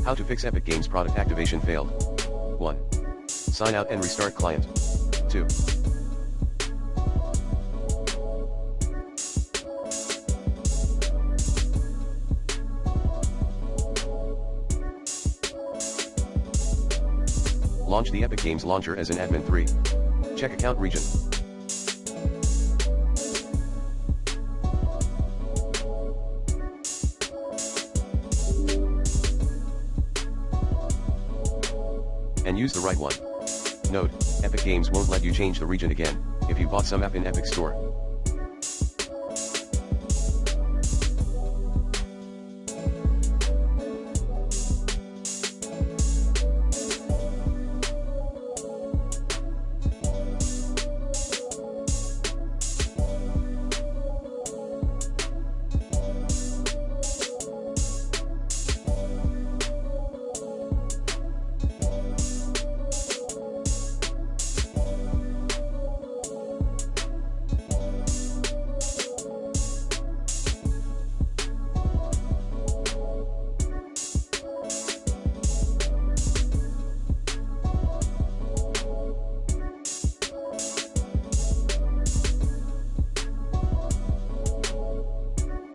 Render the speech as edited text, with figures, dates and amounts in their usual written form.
How to fix Epic Games product activation failed. 1. Sign out and restart client. 2. Launch the Epic Games launcher as an admin. 3. Check account region. And use the right one. Note, Epic Games won't let you change the region again, if you bought some app in Epic Store.